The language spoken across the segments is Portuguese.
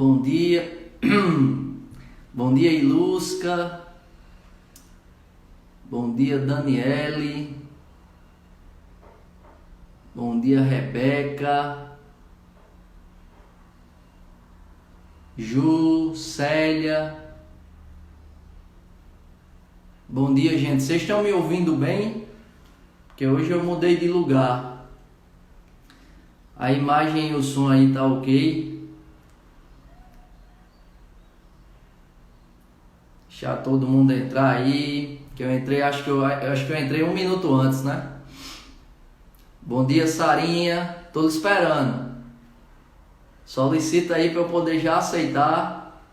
Bom dia, bom dia Ilusca, bom dia Daniele, bom dia Rebeca, Ju, Célia, bom dia gente, vocês estão me ouvindo bem? Porque hoje eu mudei de lugar, a imagem e o som aí tá ok? Deixa todo mundo entrar aí, que eu entrei, acho que eu entrei 1 minuto antes, né? Bom dia, Sarinha, tô esperando. Solicita aí para eu poder já aceitar.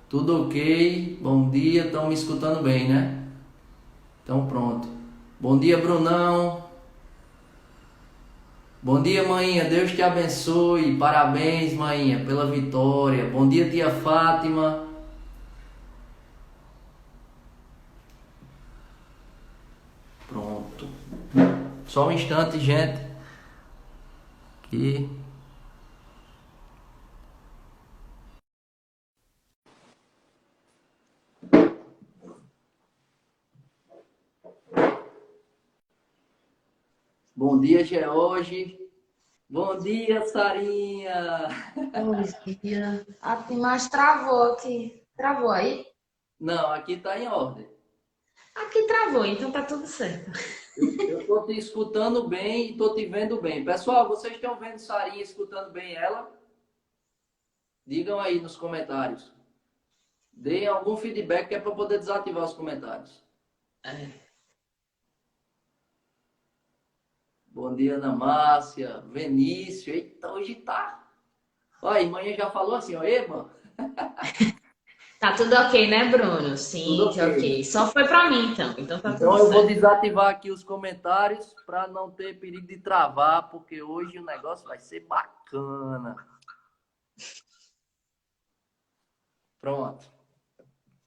Tudo ok? Bom dia, estão me escutando bem, né? Então pronto. Bom dia, Brunão. Bom dia, maninha. Deus te abençoe. Parabéns, maninha, pela vitória. Bom dia, tia Fátima. Pronto. Só um instante, gente. Que Bom dia, George. Bom dia, Sarinha. Bom dia. Mas travou aqui. Travou aí? Não, aqui tá em ordem. Aqui travou, então tá tudo certo. Eu tô te escutando bem e tô te vendo bem. Pessoal, vocês estão vendo Sarinha escutando bem ela? Digam aí nos comentários. Deem algum feedback que é para poder desativar os comentários. É. Bom dia, Ana Márcia, Vinícius. Eita, hoje tá. Olha, a manhã já falou assim, ó, Eba, Tá tudo ok, né, Bruno? tudo Sim, ok. tá ok. Só foi pra mim, então tá tudo Então eu vou certo. desativar aqui os comentários para não ter perigo de travar, porque hoje o negócio vai ser bacana. Pronto.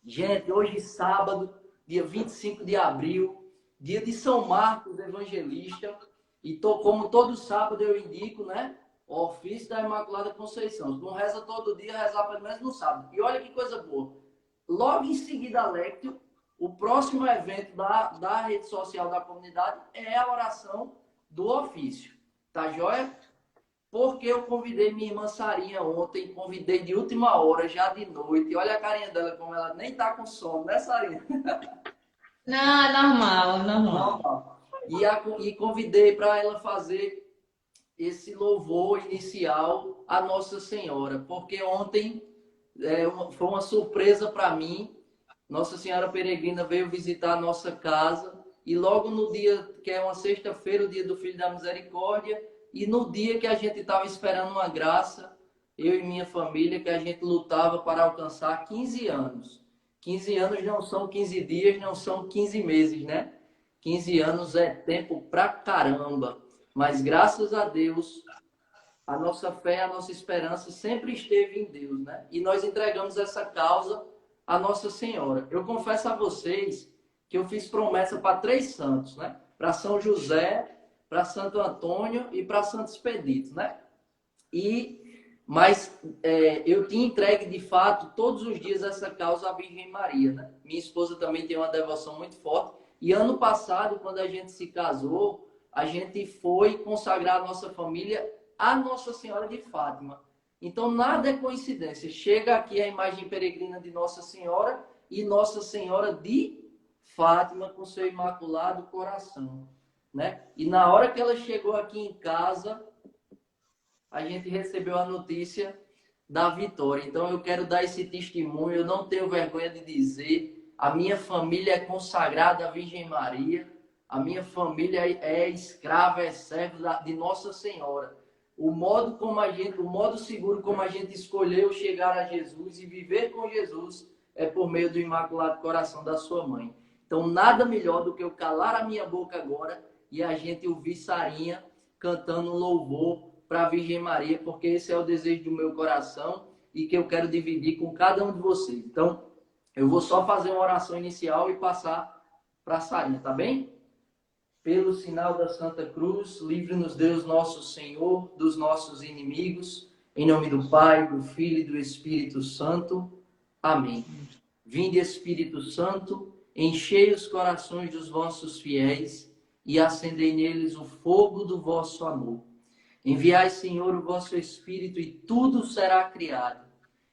Gente, hoje sábado, dia 25 de abril, dia de São Marcos Evangelista, e como todo sábado eu indico, né, o ofício da Imaculada Conceição. Se não reza todo dia, rezar pelo menos no sábado. E olha que coisa boa. Logo em seguida, Lectio, o próximo evento da rede social da comunidade é a oração do ofício. Tá joia? Porque eu convidei minha irmã Sarinha ontem, convidei de última hora, já de noite. E olha a carinha dela, como ela nem tá com sono, né, Sarinha? Não, é normal, é Não, normal. não. E convidei para ela fazer esse louvor inicial à Nossa Senhora, porque ontem foi uma surpresa para mim. Nossa Senhora Peregrina veio visitar a nossa casa e logo no dia, que é uma sexta-feira, o dia do Filho da Misericórdia, e no dia que a gente estava esperando uma graça, eu e minha família, que a gente lutava para alcançar 15 anos. 15 anos não são 15 dias, não são 15 meses, né? 15 anos é tempo pra caramba. Mas graças a Deus, a nossa fé, a nossa esperança sempre esteve em Deus, né? E nós entregamos essa causa à Nossa Senhora. Eu confesso a vocês que eu fiz promessa para 3 santos, né? Para São José, para Santo Antônio e para Santo Expedito, né? Mas eu tinha entregue de fato todos os dias essa causa à Virgem Maria, né? Minha esposa também tem uma devoção muito forte. E ano passado, quando a gente se casou, a gente foi consagrar a nossa família a Nossa Senhora de Fátima. Então, nada é coincidência. Chega aqui a imagem peregrina de Nossa Senhora e Nossa Senhora de Fátima com seu imaculado coração, né? E na hora que ela chegou aqui em casa, a gente recebeu a notícia da vitória. Então, eu quero dar esse testemunho. Eu não tenho vergonha de dizer. A minha família é consagrada à Virgem Maria. A minha família é escrava, é servo de Nossa Senhora. O modo seguro como a gente escolheu chegar a Jesus e viver com Jesus é por meio do Imaculado Coração da sua mãe. Então, nada melhor do que eu calar a minha boca agora e a gente ouvir Sarinha cantando um louvor para a Virgem Maria, porque esse é o desejo do meu coração e que eu quero dividir com cada um de vocês. Então, eu vou só fazer uma oração inicial e passar para a Sarinha, tá bem? Pelo sinal da Santa Cruz, livre-nos Deus nosso Senhor dos nossos inimigos. Em nome do Pai, do Filho e do Espírito Santo. Amém. Vinde, Espírito Santo, enchei os corações dos vossos fiéis e acendei neles o fogo do vosso amor. Enviai, Senhor, o vosso Espírito e tudo será criado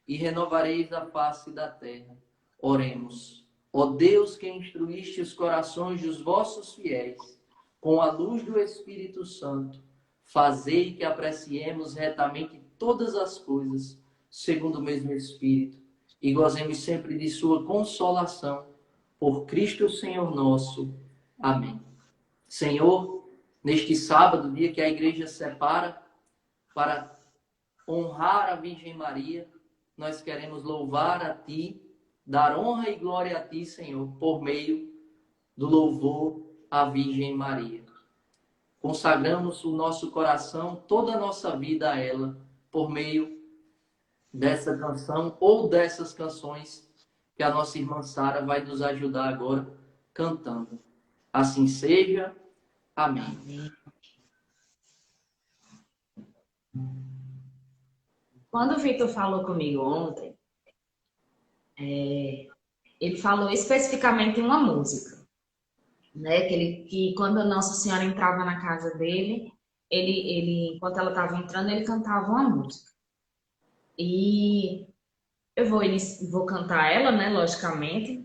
e renovareis a face da terra. Oremos. Ó Deus, que instruíste os corações dos vossos fiéis com a luz do Espírito Santo, fazei que apreciemos retamente todas as coisas, segundo o mesmo Espírito, e gozemos sempre de sua consolação. Por Cristo Senhor nosso. Amém. Senhor, neste sábado, dia que a igreja separa para honrar a Virgem Maria, nós queremos louvar a Ti, dar honra e glória a Ti, Senhor, por meio do louvor à Virgem Maria. Consagramos o nosso coração, toda a nossa vida a ela, por meio dessa canção ou dessas canções que a nossa irmã Sara vai nos ajudar agora cantando. Assim seja. Amém. Quando o Vitor falou comigo ontem, ele falou especificamente uma música, né? Que quando a Nossa Senhora entrava na casa dele, enquanto ela estava entrando, ele cantava uma música. E eu vou cantar ela, né? Logicamente.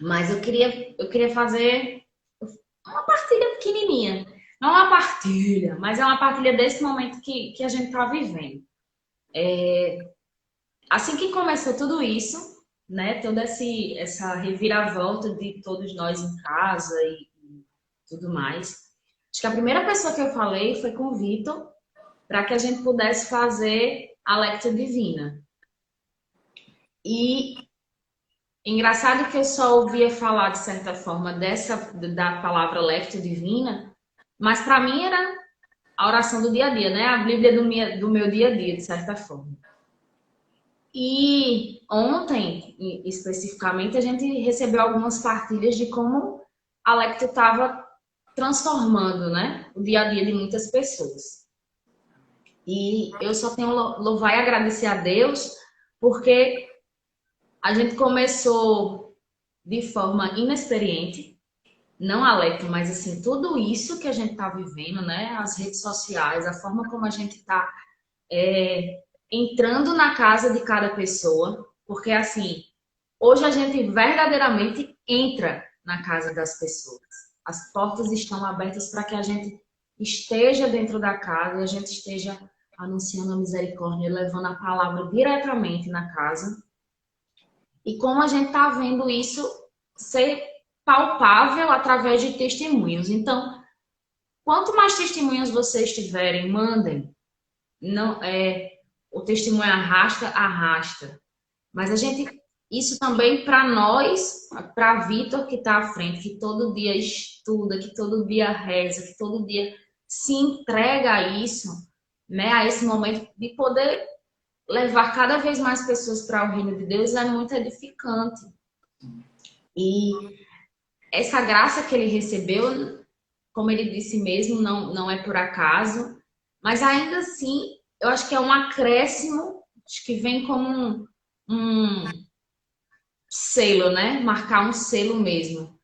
Mas eu queria fazer uma partilha pequenininha. Não uma partilha, mas é uma partilha desse momento que a gente está vivendo. Assim que começou tudo isso, né? Toda essa reviravolta de todos nós em casa e tudo mais. Acho que a primeira pessoa que eu falei foi com o Vitor, para que a gente pudesse fazer a Lectio Divina. E engraçado que eu só ouvia falar, de certa forma, da palavra Lectio Divina, mas para mim era a oração do dia a dia, né? A Bíblia do meu dia a dia, de certa forma. E ontem, especificamente, a gente recebeu algumas partilhas de como a Lectio estava transformando, né, o dia a dia de muitas pessoas. E eu só tenho louvar e agradecer a Deus, porque a gente começou de forma inexperiente, não a Lectio, mas assim, tudo isso que a gente está vivendo, né, as redes sociais, a forma como a gente está entrando na casa de cada pessoa, porque assim, hoje a gente verdadeiramente entra na casa das pessoas. As portas estão abertas para que a gente esteja dentro da casa e a gente esteja anunciando a misericórdia, levando a palavra diretamente na casa. E como a gente está vendo isso ser palpável através de testemunhos. Então, quanto mais testemunhos vocês tiverem, mandem. Não, o testemunho arrasta. Mas isso também para nós, para Vitor que está à frente, que todo dia estuda, que todo dia reza, que todo dia se entrega a isso, né, a esse momento de poder levar cada vez mais pessoas para o reino de Deus, é muito edificante. E essa graça que ele recebeu, como ele disse mesmo, não é por acaso, mas ainda assim, eu acho que é um acréscimo, acho que vem como um selo, né? Marcar um selo mesmo.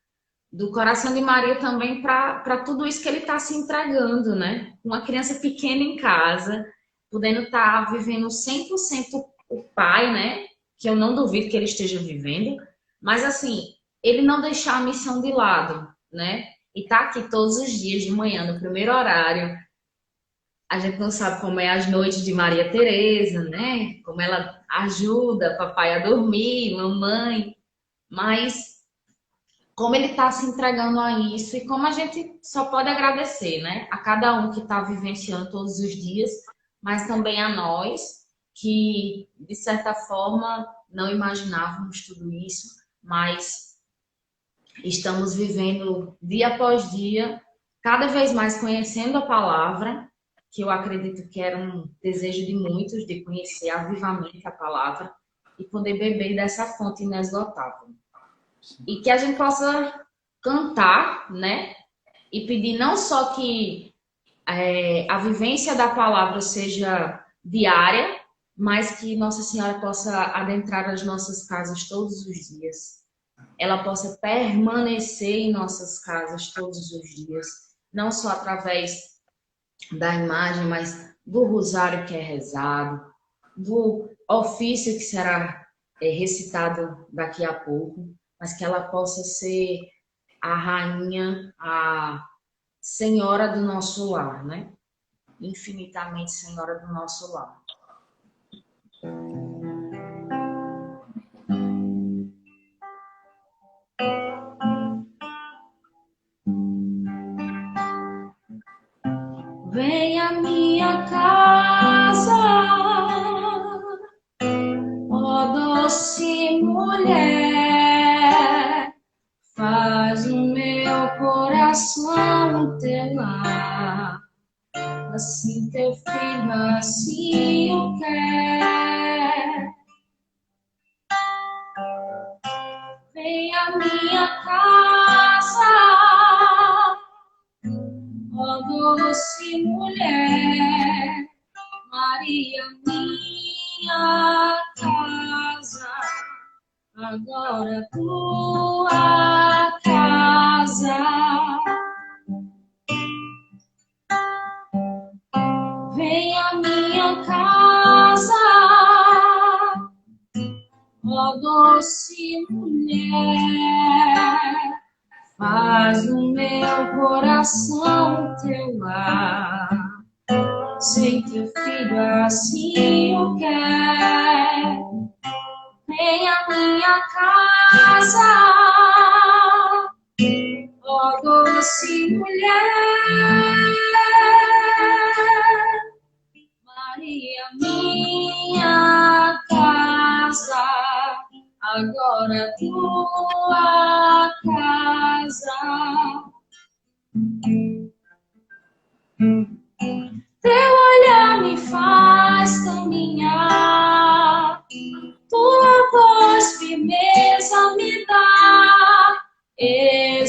Do coração de Maria também para tudo isso que ele está se entregando, né? Uma criança pequena em casa, podendo estar vivendo 100% o pai, né? Que eu não duvido que ele esteja vivendo, mas assim, ele não deixar a missão de lado, né? E tá aqui todos os dias de manhã, no primeiro horário. A gente não sabe como é as noites de Maria Teresa, né? Como ela ajuda papai a dormir, mamãe, mas como ele está se entregando a isso e como a gente só pode agradecer, né? A cada um que está vivenciando todos os dias, mas também a nós que, de certa forma, não imaginávamos tudo isso, mas estamos vivendo dia após dia, cada vez mais conhecendo a palavra, que eu acredito que era um desejo de muitos, de conhecer vivamente a palavra e poder beber dessa fonte inesgotável. E que a gente possa cantar, né? E pedir não só que a vivência da palavra seja diária, mas que Nossa Senhora possa adentrar as nossas casas todos os dias. Ela possa permanecer em nossas casas todos os dias, não só através da imagem, mas do rosário que é rezado, do ofício que será recitado daqui a pouco, mas que ela possa ser a rainha, a senhora do nosso lar, né? Infinitamente senhora do nosso lar. Vem à minha casa, ó doce mulher, faz o meu coração teu lar, assim teu filho assim o quer. Vem à minha casa, ó doce mulher, Maria minha casa, agora tua casa. Vem à minha casa, ó doce mulher, faz o meu coração teu lar, sem teu filho assim o quer. Vem à minha casa, ó doce mulher, Maria minha casa, agora tua casa. Teu olhar me faz caminhar, tua voz firmeza me dá esperança.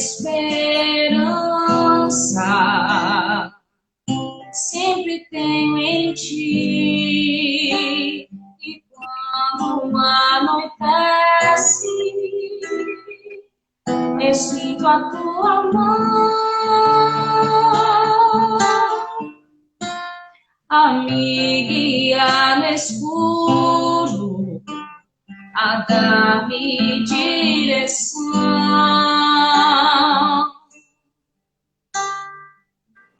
Sempre tenho em ti, e quando anoitece, eu sinto a tua mão a me guiar no escuro, a dar-me direção.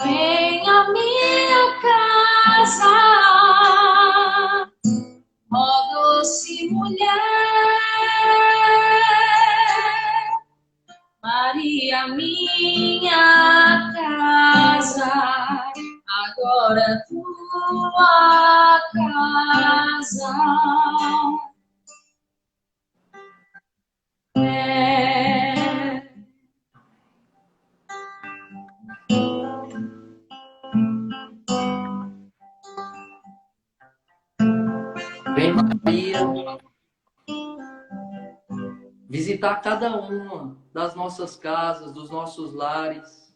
Vem à minha casa, ó doce mulher, Maria minha casa, agora tua casa. Vem, Maria, visitar cada uma das nossas casas, dos nossos lares.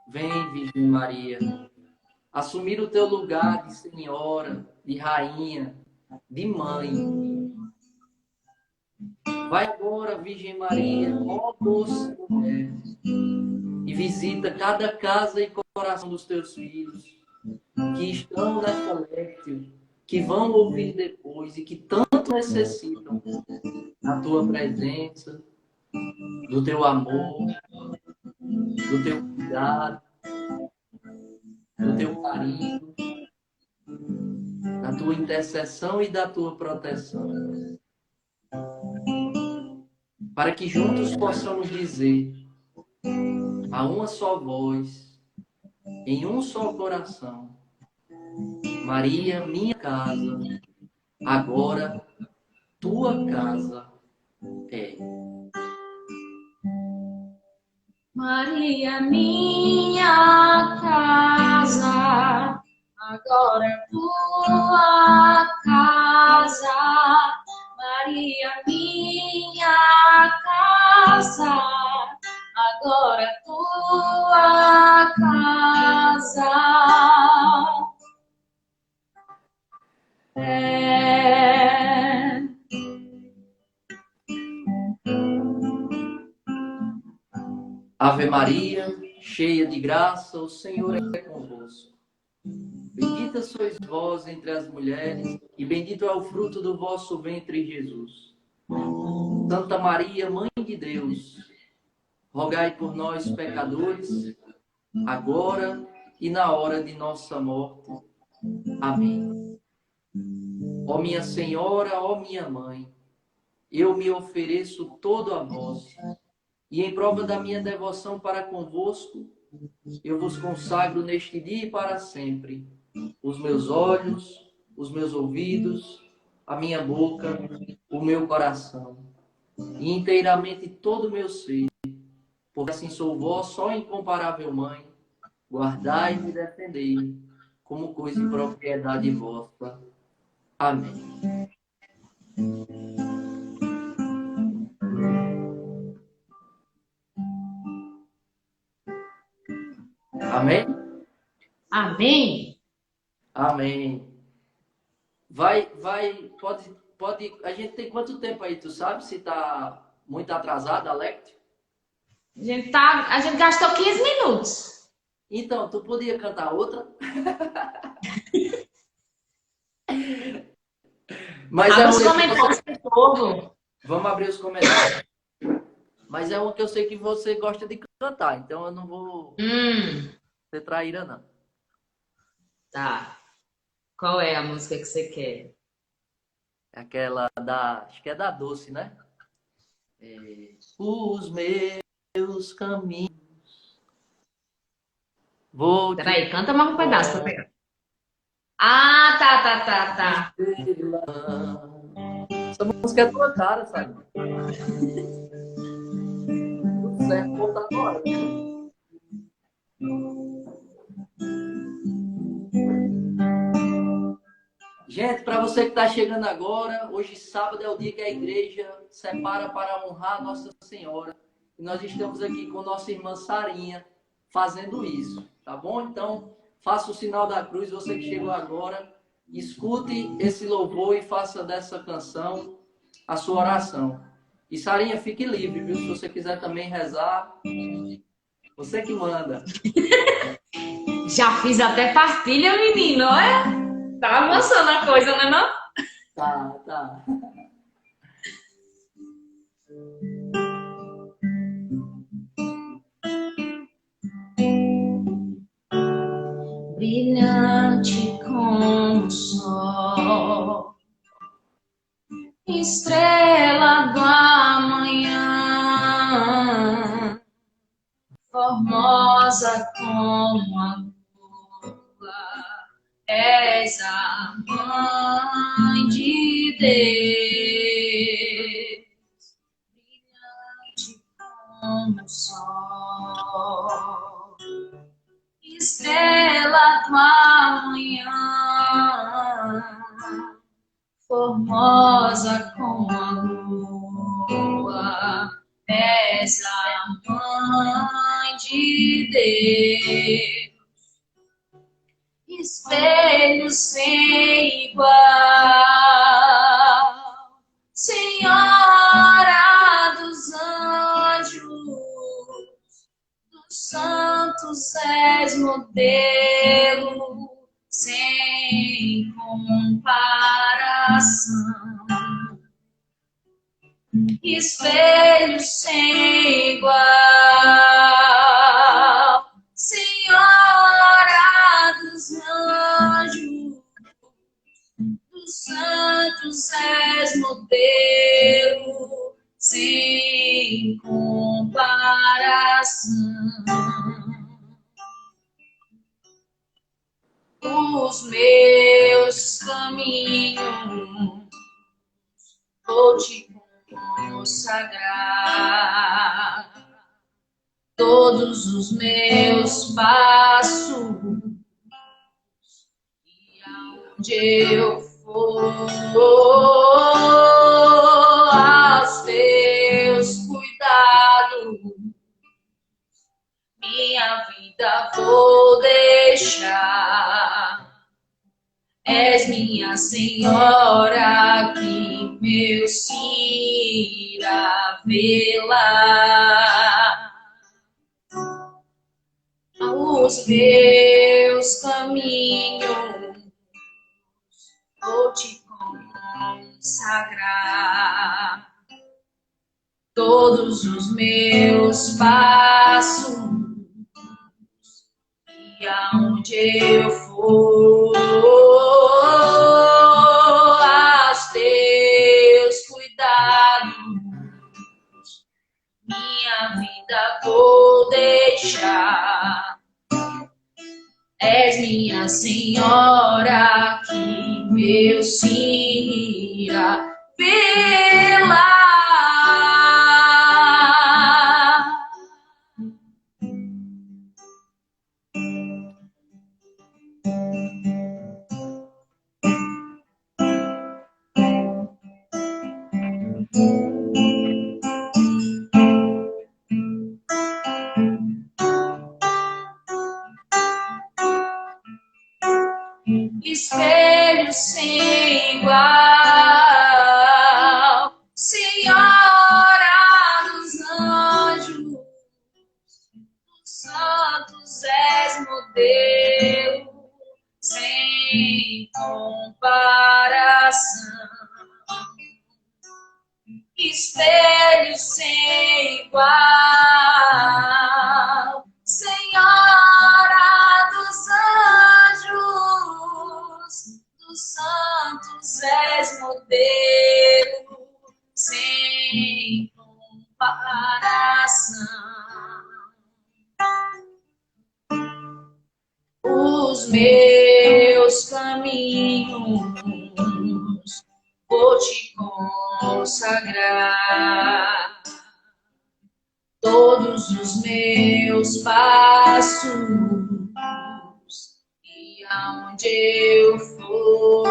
Vem, Virgem Maria, assumir o teu lugar de senhora, de rainha, de mãe. Vai agora, Virgem Maria, ó doce mulher, e visita cada casa e coração dos teus filhos que estão nesta léptil, que vão ouvir depois e que tanto necessitam da tua presença, do teu amor, do teu cuidado, do teu carinho, da tua intercessão e da tua proteção. Para que juntos possamos dizer a uma só voz, em um só coração: Maria, minha casa, agora tua casa é. Maria minha casa, agora tua casa. Maria minha casa, agora tua casa. Ave Maria, cheia de graça, o Senhor é convosco. Bendita sois vós entre as mulheres, e bendito é o fruto do vosso ventre, Jesus. Santa Maria, Mãe de Deus, rogai por nós, pecadores, agora e na hora de nossa morte. Amém. Ó minha Senhora, ó minha Mãe, eu me ofereço todo a vós, e em prova da minha devoção para convosco, eu vos consagro neste dia e para sempre os meus olhos, os meus ouvidos, a minha boca, o meu coração, e inteiramente todo o meu ser, porque assim sou vossa, ó incomparável Mãe, guardai-me e defendei-me, como coisa e propriedade vossa. Amém. Amém? Amém. Amém. Pode. A gente tem quanto tempo aí, tu sabe? Se tá muito atrasado, Alex? A gente gastou 15 minutos. Então, tu podia cantar outra? Mas Abre é os uma comentários do povo. Vamos abrir os comentários. Mas é uma que eu sei que você gosta de cantar, então eu não vou ser traíra, não. Tá. Qual é a música que você quer? É aquela da... Acho que é da Doce, né? Os meus caminhos. Vou te... Peraí, canta mais um pedaço pra pegar. Ah, tá. Essa música é tua cara, sabe? Tudo certo, vou botar agora. Gente, para você que está chegando agora, hoje sábado é o dia que a igreja separa para honrar Nossa Senhora. E nós estamos aqui com nossa irmã Sarinha fazendo isso, tá bom? Então, faça o sinal da cruz, você que chegou agora, escute esse louvor e faça dessa canção a sua oração. E Sarinha, fique livre, viu? Se você quiser também rezar, você que manda. Já fiz até partilha, menino, olha. Tá avançando a coisa, né, não? Tá. Brilhante como o sol, estrela do amanhã, formosa como a lua, és a mãe de Deus, brilhante como o sol, estrela do amanhã, formosa como a lua, és a mãe de Deus, espelho sem igual, Senhora dos anjos, dos santos és modelo sem comparação, espelho sem igual, Senhora dos anjos, dos santos és modelo sem comparação. Os meus caminhos vou te consagrar, todos os meus passos, e aonde eu for, aos teus cuidados, minha vida vou deixar. És minha Senhora, que meu Cira velar. Os meus caminhos vou te consagrar, todos os meus passos, e aonde eu for, aos teus cuidados, minha vida vou deixar. És minha Senhora, que meu sim irá vê-la. Espelho sem igual, Senhora dos anjos, dos santos és modelo, sem comparação. Espelho sem igual, Senhora dos anjos, dos santos és modelo, sem comparação. Os meus caminhos vou te consagrar, todos os meus passos, e aonde eu for,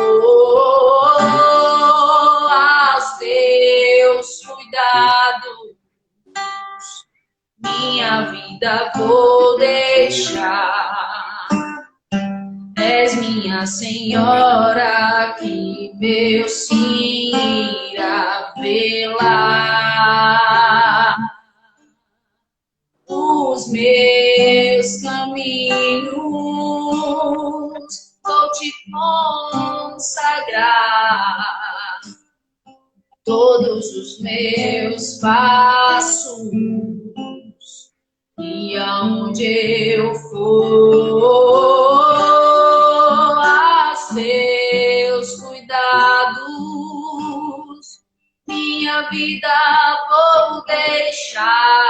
aos teus cuidados, minha vida vou deixar. És minha Senhora, que meu sim irá vê-la. Os meus caminhos vou te consagrar, todos os meus passos, e aonde eu for, aos teus cuidados, minha vida vou deixar.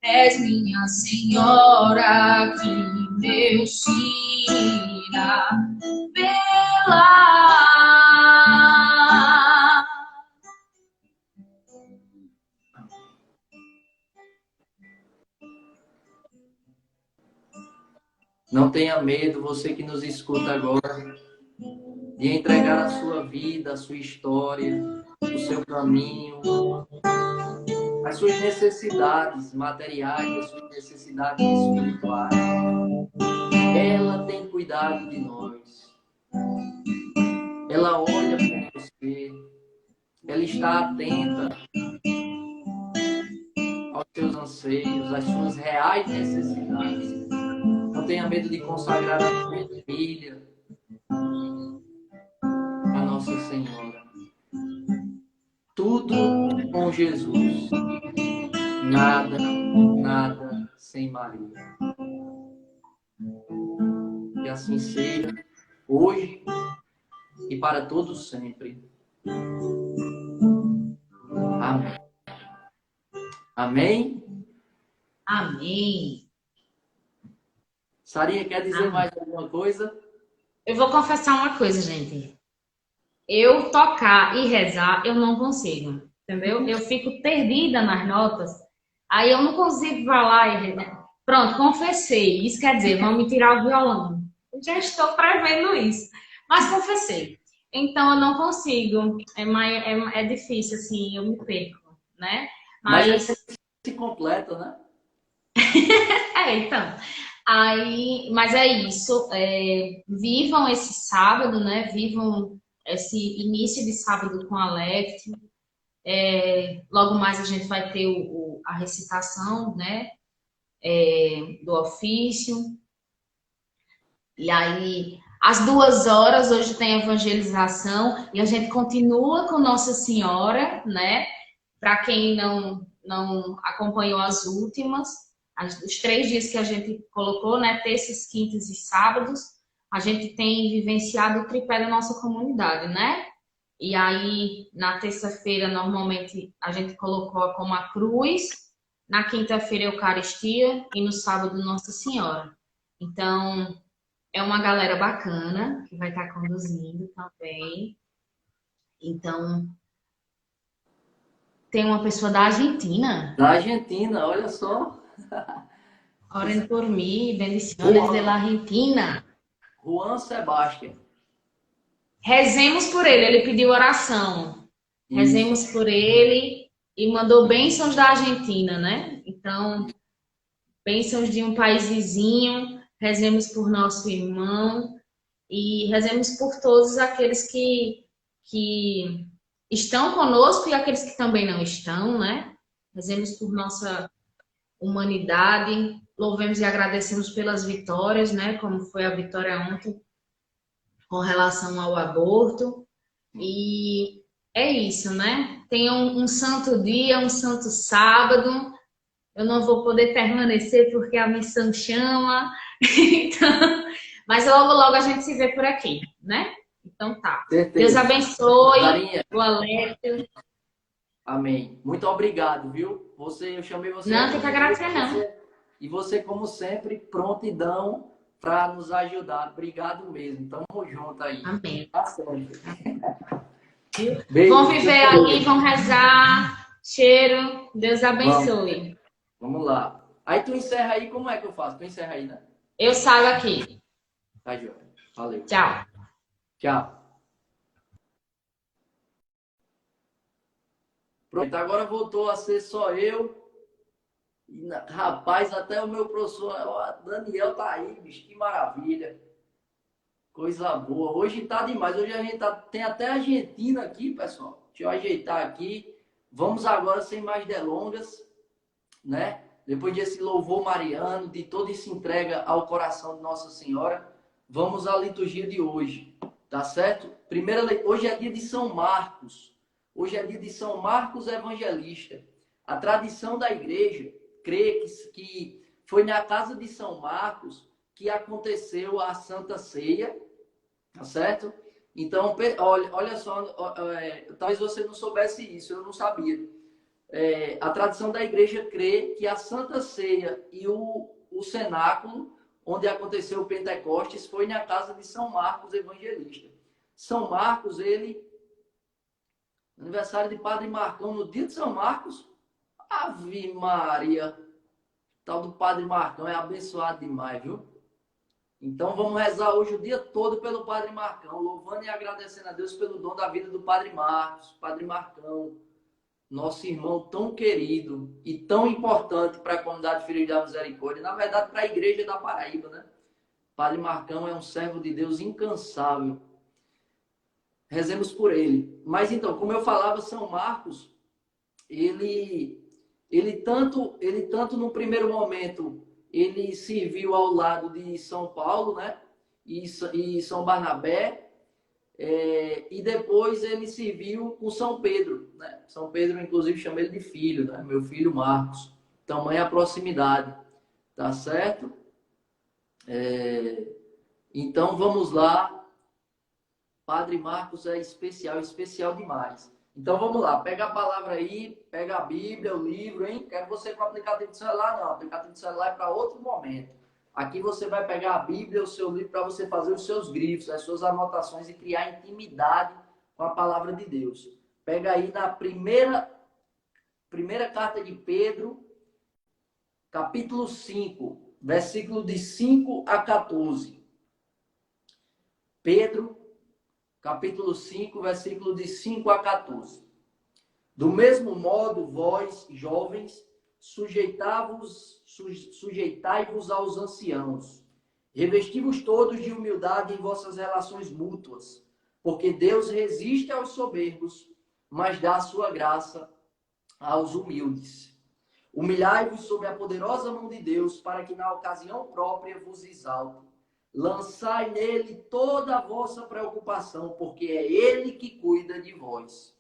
És minha Senhora, que meu sim irá vê-la. Não tenha medo, você que nos escuta agora, de entregar a sua vida, a sua história, o seu caminho, as suas necessidades materiais, as suas necessidades espirituais. Ela tem cuidado de nós. Ela olha para você. Ela está atenta aos seus anseios, às suas reais necessidades. Não tenha medo de consagrar a sua filha a Nossa Senhora. Tudo com Jesus. Nada, nada sem Maria. Que assim seja, hoje e para todos sempre. Amém. Amém? Amém. Sarinha, quer dizer mais alguma coisa? Eu vou confessar uma coisa, gente. Eu tocar e rezar, eu não consigo, entendeu? Eu fico perdida nas notas, aí eu não consigo falar e rezar. Pronto, confessei. Isso quer dizer, vão me tirar o violão. Eu já estou prevendo isso, mas confessei. Então, eu não consigo. É difícil, assim, eu me perco, né? Mas se completa, né? Então... Aí, mas é isso, vivam esse sábado, né? Vivam esse início de sábado com a Left. Logo mais a gente vai ter a recitação, né? do ofício. E aí, às 2 horas, hoje tem evangelização e a gente continua com Nossa Senhora, né? Para quem não acompanhou as últimas, os 3 dias que a gente colocou, né? Terças, quintas e sábados, a gente tem vivenciado o tripé da nossa comunidade, né? E aí, na terça-feira, normalmente, a gente colocou como a cruz, na quinta-feira, a Eucaristia e no sábado, Nossa Senhora. Então, é uma galera bacana que vai estar conduzindo também. Então, tem uma pessoa da Argentina. Da Argentina, olha só. Orem por mim, bendiciones de la Argentina. Juan Sebastián. Rezemos por ele, ele pediu oração. Rezemos por ele e mandou bênçãos da Argentina, né? Então, bênçãos de um país vizinho, rezemos por nosso irmão e rezemos por todos aqueles que estão conosco e aqueles que também não estão, né? Rezemos por nossa humanidade, louvemos e agradecemos pelas vitórias, né? Como foi a vitória ontem com relação ao aborto. E é isso, né? Tenham um santo dia, um santo sábado. Eu não vou poder permanecer porque a missão chama. Então, mas logo, logo a gente se vê por aqui, né? Então tá. Certeza. Deus abençoe. Carinha. O Alexio. Amém. Muito obrigado, viu? Eu chamei você. Não, tem que agradecer, não. E você, como sempre, prontidão para nos ajudar. Obrigado mesmo. Tamo junto aí. Amém. Tá certo. Beijo. Vão viver aí, vão rezar. Cheiro. Deus abençoe. Vamos lá. Aí tu encerra aí, como é que eu faço? Tu encerra aí, né? Eu saio aqui. Tá, joia. Valeu. Tchau. Tchau. Pronto, agora voltou a ser só eu. E, rapaz, até o meu professor Daniel tá aí, bicho, que maravilha. Coisa boa. Hoje tá demais. Hoje a gente tem até a Argentina aqui, pessoal. Deixa eu ajeitar aqui. Vamos agora, sem mais delongas, né? Depois desse louvor mariano, de toda essa entrega ao coração de Nossa Senhora, vamos à liturgia de hoje, tá certo? Hoje é dia de São Marcos. Hoje é dia de São Marcos Evangelista. A tradição da igreja crê que foi na casa de São Marcos que aconteceu a Santa Ceia, tá certo? Então, olha só, talvez você não soubesse isso, eu não sabia. A tradição da igreja crê que a Santa Ceia e o cenáculo, onde aconteceu o Pentecostes, foi na casa de São Marcos Evangelista. São Marcos, aniversário de Padre Marcão, no dia de São Marcos, Ave Maria, tal do Padre Marcão é abençoado demais, viu? Então vamos rezar hoje o dia todo pelo Padre Marcão, louvando e agradecendo a Deus pelo dom da vida do Padre Marcos, Padre Marcão, nosso irmão tão querido e tão importante para a comunidade Filhos da Misericórdia, na verdade para a igreja da Paraíba, né? Padre Marcão é um servo de Deus incansável. Rezemos por ele. Mas então, como eu falava, São Marcos, ele tanto no primeiro momento, ele serviu ao lado de São Paulo, né? E São Barnabé, e depois ele serviu com São Pedro, né? São Pedro, inclusive, chama ele de filho, né? Meu filho Marcos. Tamanha a proximidade, tá certo? Então, vamos lá. Padre Marcos é especial demais. Então, vamos lá. Pega a palavra aí, pega a Bíblia, o livro, hein? Quero você com o aplicativo de celular, não. O aplicativo de celular é para outro momento. Aqui você vai pegar a Bíblia, o seu livro, para você fazer os seus grifos, as suas anotações e criar intimidade com a palavra de Deus. Pega aí na primeira carta de Pedro, capítulo 5, versículo de 5 a 14. Pedro, capítulo 5, versículo de 5 a 14. Do mesmo modo, vós, jovens, sujeitai-vos aos anciãos. Revesti-vos todos de humildade em vossas relações mútuas, porque Deus resiste aos soberbos, mas dá a sua graça aos humildes. Humilhai-vos sob a poderosa mão de Deus, para que na ocasião própria vos exalte. Lançai nele toda a vossa preocupação, porque é ele que cuida de vós.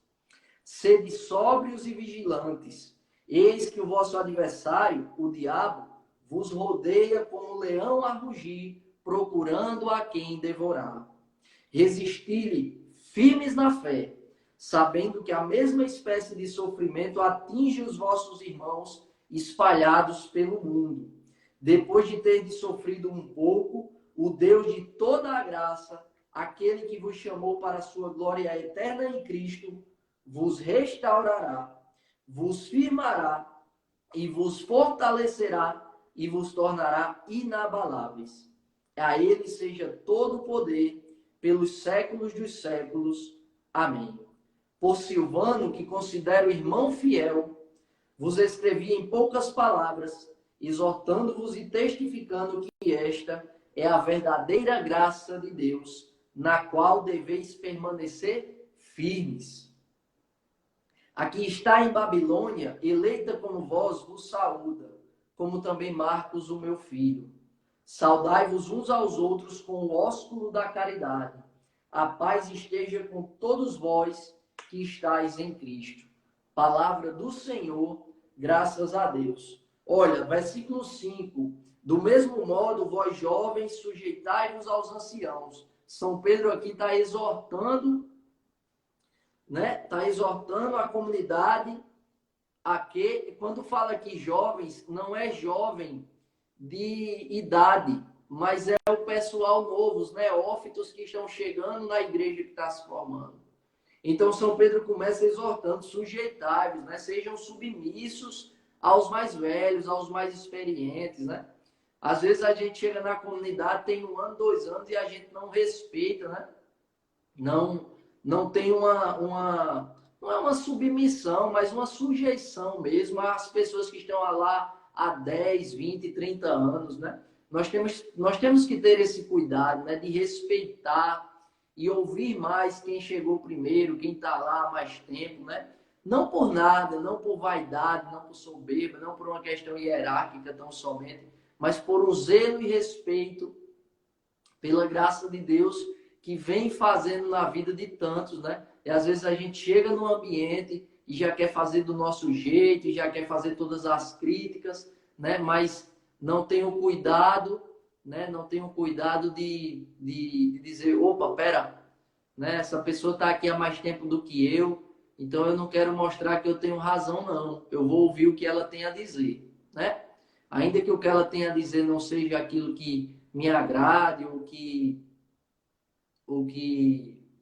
Sede sóbrios e vigilantes. Eis que o vosso adversário, o diabo, vos rodeia como um leão a rugir, procurando a quem devorar. Resisti-lhe firmes na fé, sabendo que a mesma espécie de sofrimento atinge os vossos irmãos espalhados pelo mundo. Depois de terdes sofrido um pouco, o Deus de toda a graça, aquele que vos chamou para a sua glória eterna em Cristo, vos restaurará, vos firmará e vos fortalecerá e vos tornará inabaláveis. A ele seja todo o poder pelos séculos dos séculos. Amém. Por Silvano, que considero irmão fiel, vos escrevi em poucas palavras, exortando-vos e testificando que esta é a verdadeira graça de Deus, na qual deveis permanecer firmes. Aqui está em Babilônia, eleita como vós, vos saúda, como também Marcos, o meu filho. Saudai-vos uns aos outros com o ósculo da caridade. A paz esteja com todos vós que estáis em Cristo. Palavra do Senhor, graças a Deus. Olha, versículo 5. Do mesmo modo, vós jovens, sujeitai-vos aos anciãos. São Pedro aqui está exortando, né? Está exortando a comunidade a que, quando fala aqui jovens, não é jovem de idade, mas é o pessoal novo, os neófitos que estão chegando na igreja que está se formando. Então, São Pedro começa exortando, sujeitai-vos, né? Sejam submissos aos mais velhos, aos mais experientes, né? Às vezes a gente chega na comunidade, tem 1 ano, 2 anos, e a gente não respeita, né? Não tem não é uma submissão, mas uma sujeição mesmo às pessoas que estão lá há 10, 20, 30 anos, né? Nós temos que ter esse cuidado, né? De respeitar e ouvir mais quem chegou primeiro, quem está lá há mais tempo, né? Não por nada, não por vaidade, não por soberba, não por uma questão hierárquica tão somente, mas por um zelo e respeito pela graça de Deus que vem fazendo na vida de tantos, né? E às vezes a gente chega no ambiente e já quer fazer do nosso jeito, e já quer fazer todas as críticas, né? Mas não tem o cuidado, né? Não tem o cuidado de dizer, opa, pera, né? Essa pessoa está aqui há mais tempo do que eu, então eu não quero mostrar que eu tenho razão, não. Eu vou ouvir o que ela tem a dizer, né? Ainda que o que ela tem a dizer não seja aquilo que me agrade ou que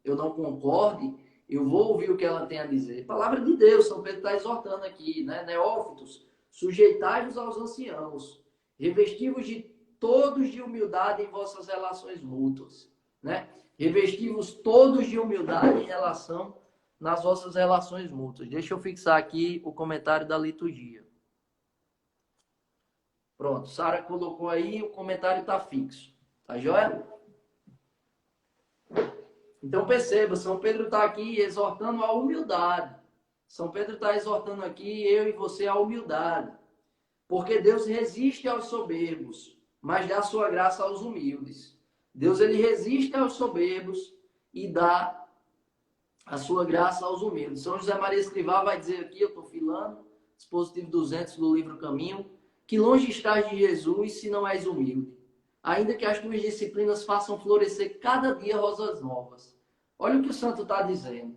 eu não concorde, eu vou ouvir o que ela tem a dizer. Palavra de Deus, São Pedro está exortando aqui, né? Neófitos, sujeitai-vos aos anciãos, revesti-vos de todos de humildade em vossas relações mútuas, né? Revesti-vos todos de humildade em relação nas vossas relações mútuas. Deixa eu fixar aqui o comentário da liturgia. Pronto, Sara colocou aí, o comentário está fixo. Tá joia? Então perceba, São Pedro está aqui exortando a humildade. São Pedro está exortando aqui, eu e você, a humildade. Porque Deus resiste aos soberbos, mas dá sua graça aos humildes. Deus, ele resiste aos soberbos e dá a sua graça aos humildes. São José Maria Escrivá vai dizer aqui, eu estou filando, dispositivo 200 do livro Caminho, que longe estás de Jesus se não és humilde. Ainda que as tuas disciplinas façam florescer cada dia rosas novas. Olha o que o santo está dizendo,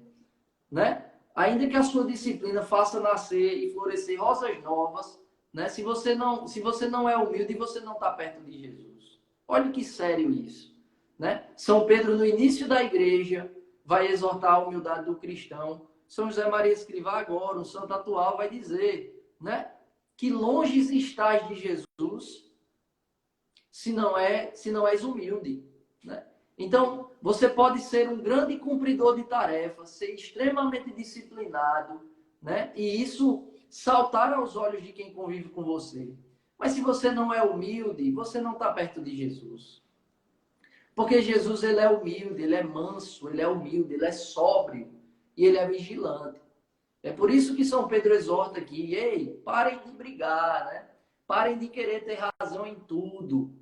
né? Ainda que a sua disciplina faça nascer e florescer rosas novas, né? Se você não é humilde, você não está perto de Jesus. Olha que sério isso, né? São Pedro, no início da igreja, vai exortar a humildade do cristão. São José Maria Escrivá agora, um santo atual, vai dizer, né? Que longe estás de Jesus se não és humilde, né? Então, você pode ser um grande cumpridor de tarefas, ser extremamente disciplinado, né? E isso saltar aos olhos de quem convive com você. Mas se você não é humilde, você não está perto de Jesus. Porque Jesus, ele é humilde, ele é manso, ele é humilde, ele é sóbrio e ele é vigilante. É por isso que São Pedro exorta aqui, ei, parem de brigar, né? Parem de querer ter razão em tudo,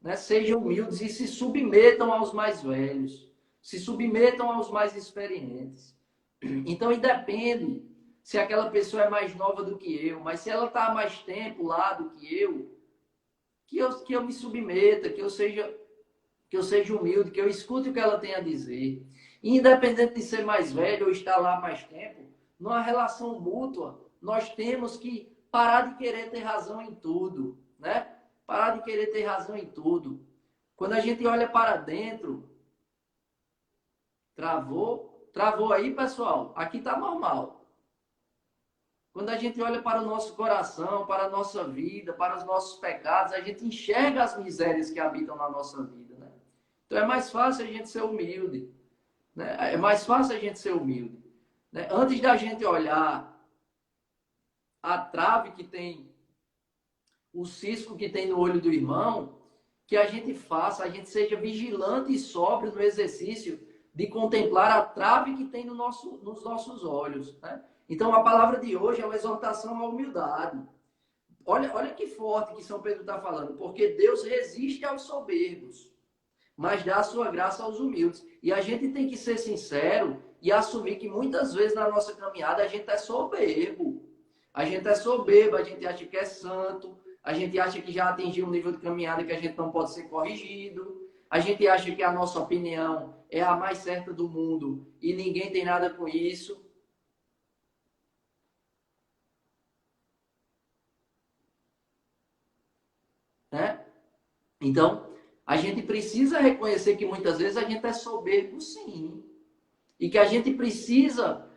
né? Sejam humildes e se submetam aos mais velhos, se submetam aos mais experientes. Então, independe se aquela pessoa é mais nova do que eu, mas se ela está há mais tempo lá do que eu me submeta, que eu seja humilde, que eu escute o que ela tem a dizer. E, independente de ser mais velho ou estar lá mais tempo, numa relação mútua, nós temos que parar de querer ter razão em tudo, né? Parar de querer ter razão em tudo. Quando a gente olha para dentro, travou? Travou aí, pessoal? Aqui está normal. Quando a gente olha para o nosso coração, para a nossa vida, para os nossos pecados, a gente enxerga as misérias que habitam na nossa vida, né? Então é mais fácil a gente ser humilde, né? É mais fácil a gente ser humilde, né? Antes da gente olhar a trave que tem, o cisco que tem no olho do irmão, que a gente faça, a gente seja vigilante e sóbrio no exercício de contemplar a trave que tem no nos nossos olhos, né? Então, a palavra de hoje é uma exortação à humildade. Olha que forte que São Pedro está falando, porque Deus resiste aos soberbos, mas dá a sua graça aos humildes. E a gente tem que ser sincero e assumir que muitas vezes na nossa caminhada a gente é soberbo. A gente é soberbo, a gente acha que é santo, a gente acha que já atingiu um nível de caminhada que a gente não pode ser corrigido, a gente acha que a nossa opinião é a mais certa do mundo e ninguém tem nada com isso. Né? Então, a gente precisa reconhecer que muitas vezes a gente é soberbo, sim. E que a gente precisa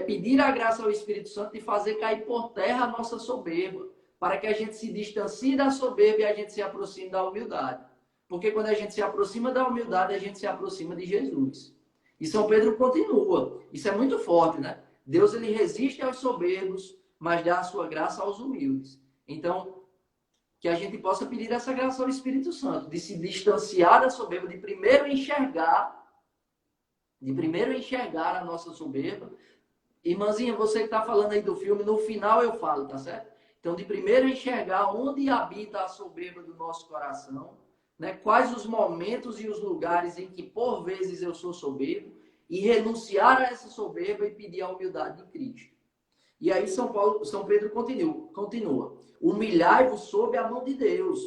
pedir a graça ao Espírito Santo de fazer cair por terra a nossa soberba, para que a gente se distancie da soberba e a gente se aproxime da humildade. Porque quando a gente se aproxima da humildade, a gente se aproxima de Jesus. E São Pedro continua. Isso é muito forte, né? Deus, ele resiste aos soberbos, mas dá a sua graça aos humildes. Então, que a gente possa pedir essa graça ao Espírito Santo, de se distanciar da soberba, de primeiro enxergar a nossa soberba. Irmãzinha, você que está falando aí do filme, no final eu falo, tá certo? Então, de primeiro enxergar onde habita a soberba do nosso coração, né? Quais os momentos e os lugares em que, por vezes, eu sou soberbo, e renunciar a essa soberba e pedir a humildade de Cristo. E aí São Pedro continua. Humilhai-vos sob a mão de Deus,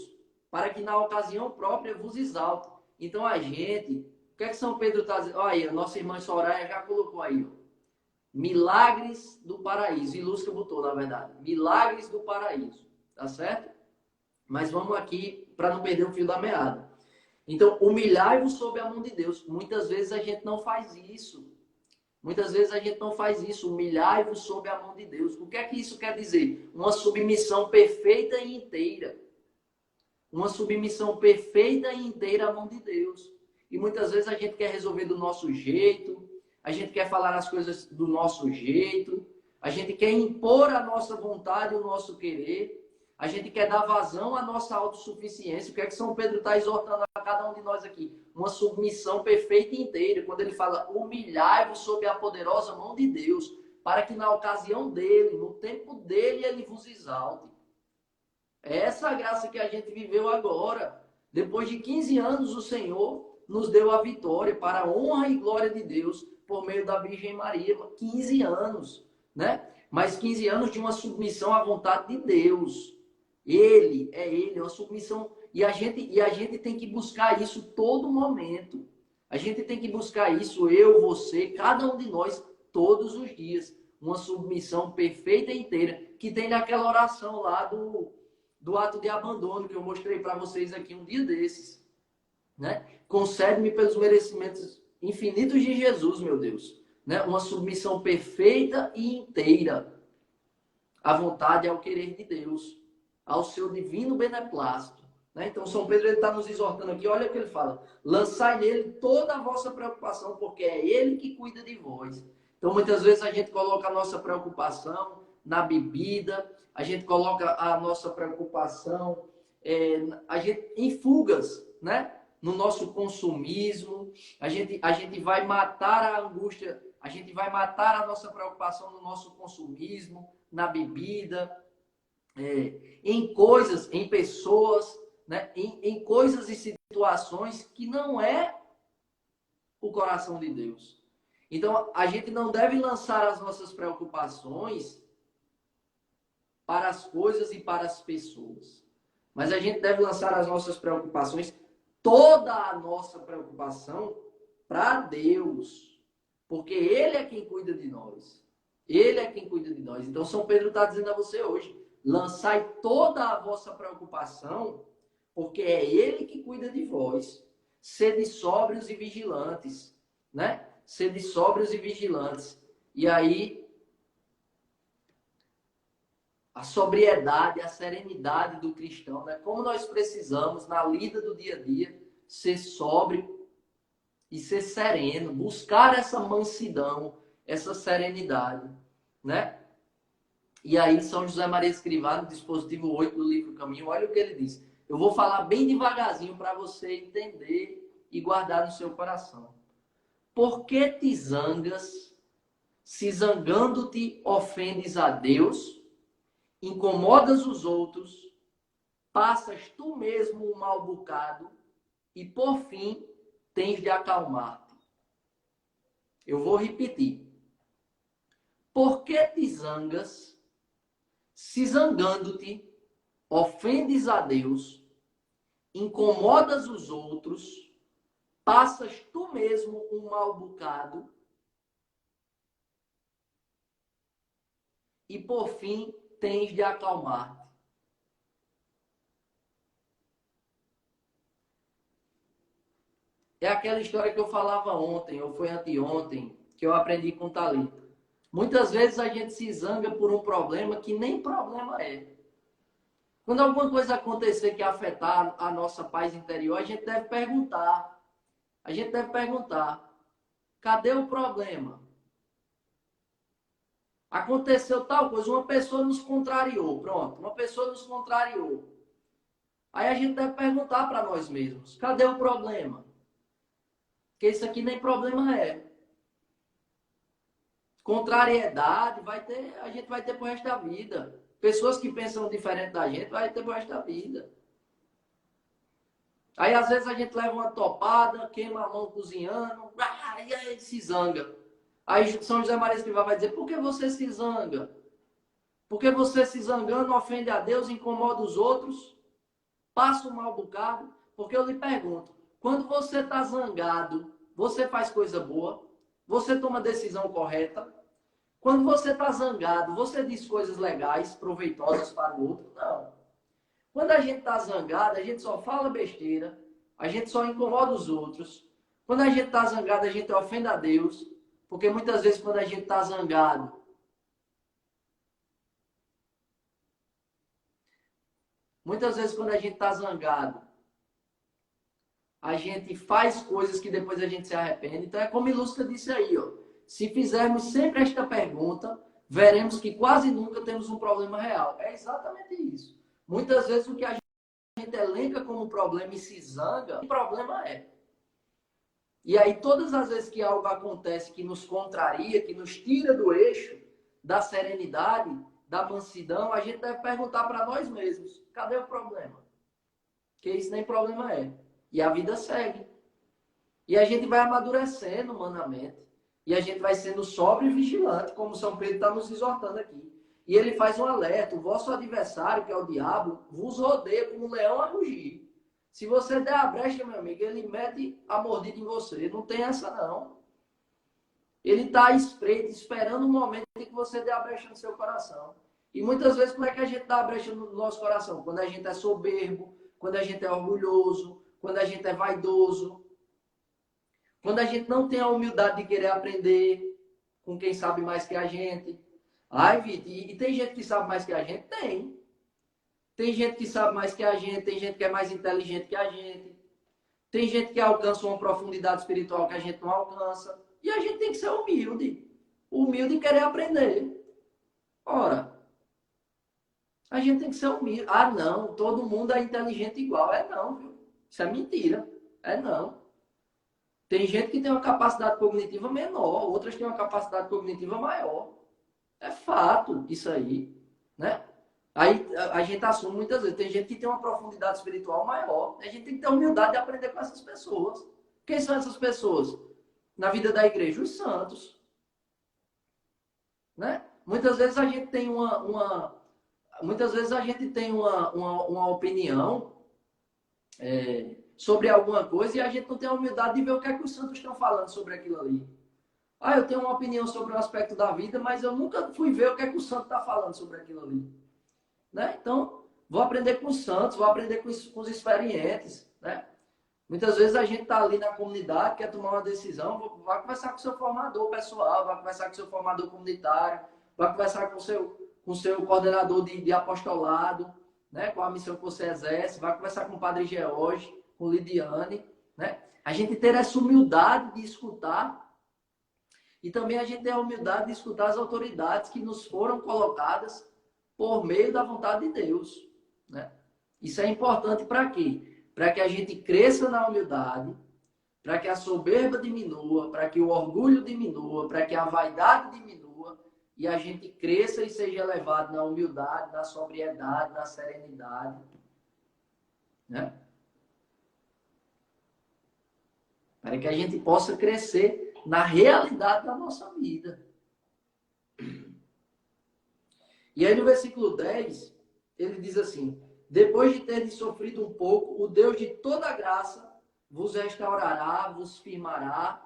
para que na ocasião própria vos exalte. Então a gente, o que é que São Pedro está dizendo? Olha aí, a nossa irmã Soraya já colocou aí, ó. Milagres do paraíso. E Lúcia botou, na verdade. Milagres do paraíso. Tá certo? Mas vamos aqui, para não perder o fio da meada. Então, humilhai-vos sob a mão de Deus. Muitas vezes a gente não faz isso. Muitas vezes a gente não faz isso. Humilhai-vos sob a mão de Deus. O que é que isso quer dizer? Uma submissão perfeita e inteira. Uma submissão perfeita e inteira à mão de Deus. E muitas vezes a gente quer resolver do nosso jeito. A gente quer falar as coisas do nosso jeito. A gente quer impor a nossa vontade, o nosso querer. A gente quer dar vazão à nossa autossuficiência. O que é que São Pedro está exortando a cada um de nós aqui? Uma submissão perfeita e inteira. Quando ele fala, humilhai-vos sob a poderosa mão de Deus, para que na ocasião dele, no tempo dele, ele vos exalte. É essa graça que a gente viveu agora. Depois de 15 anos, o Senhor nos deu a vitória para a honra e glória de Deus por meio da Virgem Maria. 15 anos, né? Mas 15 anos de uma submissão à vontade de Deus. Ele, é uma submissão. E a gente tem que buscar isso todo momento. A gente tem que buscar isso, eu, você, cada um de nós, todos os dias. Uma submissão perfeita e inteira, que tem naquela oração lá do ato de abandono, que eu mostrei para vocês aqui um dia desses. Né? Concede-me pelos merecimentos infinitos de Jesus, meu Deus. Né? Uma submissão perfeita e inteira. A vontade ao querer de Deus, ao seu divino beneplácito. Né? Então, São Pedro está nos exortando aqui, olha o que ele fala. Lançai nele toda a vossa preocupação, porque é ele que cuida de vós. Então, muitas vezes a gente coloca a nossa preocupação na bebida, a gente coloca a nossa preocupação em fugas, né? No nosso consumismo, a gente vai matar a angústia, A gente vai matar a nossa preocupação no nosso consumismo, na bebida, em coisas, em pessoas, né? Em coisas e situações que não é o coração de Deus. Então, a gente não deve lançar as nossas preocupações para as coisas e para as pessoas. Mas a gente deve lançar as nossas preocupações, toda a nossa preocupação, para Deus. Porque Ele é quem cuida de nós. Ele é quem cuida de nós. Então, São Pedro está dizendo a você hoje, lançai toda a vossa preocupação, porque é Ele que cuida de vós. Sede sóbrios e vigilantes, né? Sede sóbrios e vigilantes. E aí, a sobriedade, a serenidade do cristão, né? Como nós precisamos, na lida do dia a dia, ser sóbrio e ser sereno, buscar essa mansidão, essa serenidade, né? E aí, São José Maria Escrivá, no dispositivo 8 do livro Caminho, olha o que ele diz. Eu vou falar bem devagarzinho para você entender e guardar no seu coração. Por que te zangas, se zangando-te ofendes a Deus, incomodas os outros, passas tu mesmo um mal bocado e, por fim, tens de acalmar-te? Eu vou repetir. Por que te zangas, se zangando-te ofendes a Deus, incomodas os outros, passas tu mesmo um mal bocado e, por fim, tens de acalmar-te? É aquela história que eu falava ontem, ou foi anteontem, que eu aprendi com o Thalita. Muitas vezes a gente se zanga por um problema que nem problema é. Quando alguma coisa acontecer que afetar a nossa paz interior, a gente deve perguntar. A gente deve perguntar, cadê o problema? Aconteceu tal coisa, uma pessoa nos contrariou, pronto, uma pessoa nos contrariou. Aí a gente deve perguntar para nós mesmos, cadê o problema? Porque isso aqui nem problema é. Contrariedade a gente vai ter pro resto da vida. Pessoas que pensam diferente da gente vai ter pro resto da vida. Aí às vezes a gente leva uma topada, queima a mão cozinhando, e aí se zanga. Aí São José Maria Escrivá vai dizer, por que você se zanga? Porque você se zangando ofende a Deus, incomoda os outros, passa um mal bocado. Porque eu lhe pergunto, quando você está zangado, você faz coisa boa? Você toma a decisão correta? Quando você está zangado, você diz coisas legais, proveitosas para o outro? Não. Quando a gente está zangado, a gente só fala besteira, a gente só incomoda os outros. Quando a gente está zangado, a gente ofende a Deus, porque muitas vezes quando a gente está zangado, a gente faz coisas que depois a gente se arrepende. Então é como Ilustra disse aí, ó. Se fizermos sempre esta pergunta, veremos que quase nunca temos um problema real. É exatamente isso. Muitas vezes o que a gente elenca como problema e se zanga, o problema é. E aí todas as vezes que algo acontece que nos contraria, que nos tira do eixo, da serenidade, da mansidão, a gente deve perguntar para nós mesmos, cadê o problema? Porque isso nem problema é. E a vida segue. E a gente vai amadurecendo humanamente. E a gente vai sendo sóbrio e vigilante, como São Pedro está nos exortando aqui. E ele faz um alerta: o vosso adversário, que é o diabo, vos rodeia como um leão a rugir. Se você der a brecha, meu amigo, ele mete a mordida em você. Não tem essa, não. Ele está à espreita, esperando o momento em que você dê a brecha no seu coração. E muitas vezes, como é que a gente dá a brecha no nosso coração? Quando a gente é soberbo, quando a gente é orgulhoso, quando a gente é vaidoso, quando a gente não tem a humildade de querer aprender com quem sabe mais que a gente. Ai, Vitor, e tem gente que sabe mais que a gente? Tem. Tem gente que sabe mais que a gente, tem gente que é mais inteligente que a gente. Tem gente que alcança uma profundidade espiritual que a gente não alcança. E a gente tem que ser humilde. Humilde e querer aprender. Ora, a gente tem que ser humilde. Ah, não, todo mundo é inteligente igual. É não, viu? Isso é mentira. É não. Tem gente que tem uma capacidade cognitiva menor, outras têm uma capacidade cognitiva maior. É fato isso aí, né? Aí a gente assume muitas vezes. Tem gente que tem uma profundidade espiritual maior. A gente tem que ter humildade de aprender com essas pessoas. Quem são essas pessoas? Na vida da igreja, os santos. Né? Muitas vezes a gente tem uma opinião sobre alguma coisa e a gente não tem a humildade de ver o que é que os santos estão falando sobre aquilo ali. Ah, eu tenho uma opinião sobre um aspecto da vida, mas eu nunca fui ver o que é que o santo está falando sobre aquilo ali. Né? Então, vou aprender com os santos, vou aprender com os experientes. Né? Muitas vezes a gente está ali na comunidade, quer tomar uma decisão, vai conversar com o seu formador pessoal, vai conversar com o seu formador comunitário, vai conversar com o seu coordenador de apostolado, né? Com a missão que você exerce, vai conversar com o Padre George, com Lidiane. Né? A gente ter essa humildade de escutar e também a gente ter a humildade de escutar as autoridades que nos foram colocadas por meio da vontade de Deus. Né? Isso é importante para quê? Para que a gente cresça na humildade, para que a soberba diminua, para que o orgulho diminua, para que a vaidade diminua e a gente cresça e seja elevado na humildade, na sobriedade, na serenidade. Né? Para que a gente possa crescer na realidade da nossa vida. E aí no versículo 10, ele diz assim: depois de ter sofrido um pouco, o Deus de toda graça vos restaurará, vos firmará.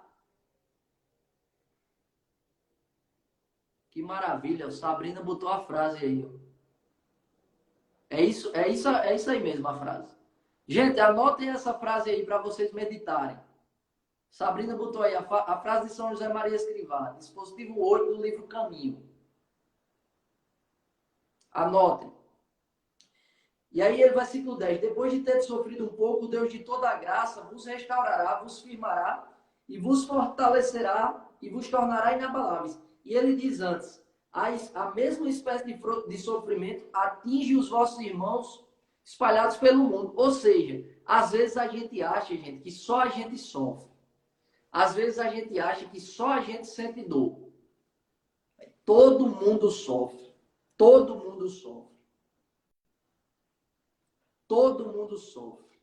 Que maravilha, o Sabrina botou a frase aí. É isso aí mesmo a frase. Gente, anotem essa frase aí para vocês meditarem. Sabrina botou aí a frase de São José Maria Escrivá, dispositivo 8 do livro Caminho. Anotem. E aí, versículo 10. Depois de ter sofrido um pouco, Deus de toda a graça vos restaurará, vos firmará e vos fortalecerá e vos tornará inabaláveis. E ele diz antes, a mesma espécie de sofrimento atinge os vossos irmãos espalhados pelo mundo. Ou seja, às vezes a gente acha, gente, que só a gente sofre. Às vezes a gente acha que só a gente sente dor. Todo mundo sofre. Todo mundo sofre. Todo mundo sofre.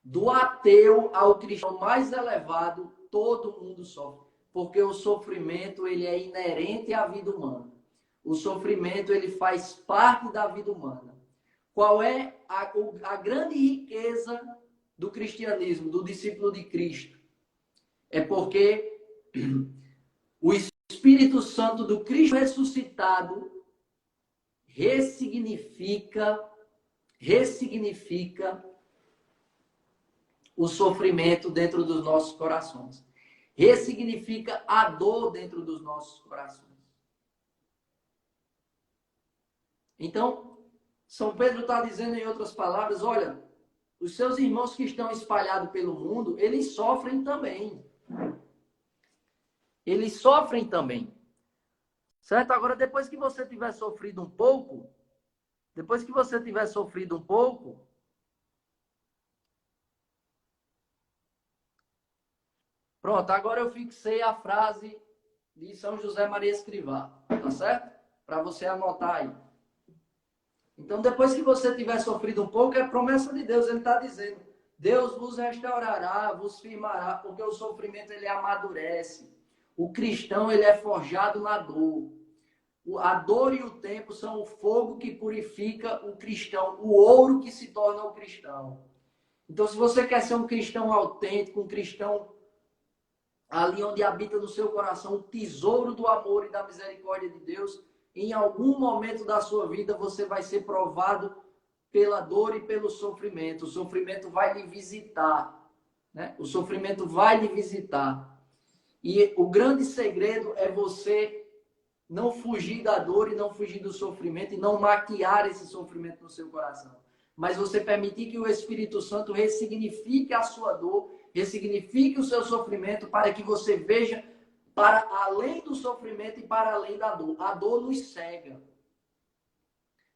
Do ateu ao cristão mais elevado, todo mundo sofre. Porque o sofrimento, ele é inerente à vida humana. O sofrimento, ele faz parte da vida humana. Qual é a grande riqueza do cristianismo, do discípulo de Cristo? É porque o Espírito Santo do Cristo ressuscitado ressignifica o sofrimento dentro dos nossos corações. Ressignifica a dor dentro dos nossos corações. Então, São Pedro está dizendo em outras palavras, olha, os seus irmãos que estão espalhados pelo mundo, eles sofrem também. Eles sofrem também. Certo? Agora, depois que você tiver sofrido um pouco, pronto, agora eu fixei a frase de São José Maria Escrivá, tá certo? Para você anotar aí. Então, depois que você tiver sofrido um pouco, é a promessa de Deus, ele está dizendo, Deus vos restaurará, vos firmará, porque o sofrimento, ele amadurece. O cristão, ele é forjado na dor. A dor e o tempo são o fogo que purifica o cristão, o ouro que se torna o cristão. Então, se você quer ser um cristão autêntico, um cristão ali onde habita no seu coração o tesouro do amor e da misericórdia de Deus, em algum momento da sua vida você vai ser provado pela dor e pelo sofrimento. O sofrimento vai lhe visitar, né? O sofrimento vai lhe visitar. E o grande segredo é você não fugir da dor e não fugir do sofrimento e não maquiar esse sofrimento no seu coração. Mas você permitir que o Espírito Santo ressignifique a sua dor, ressignifique o seu sofrimento para que você veja para além do sofrimento e para além da dor. A dor nos cega.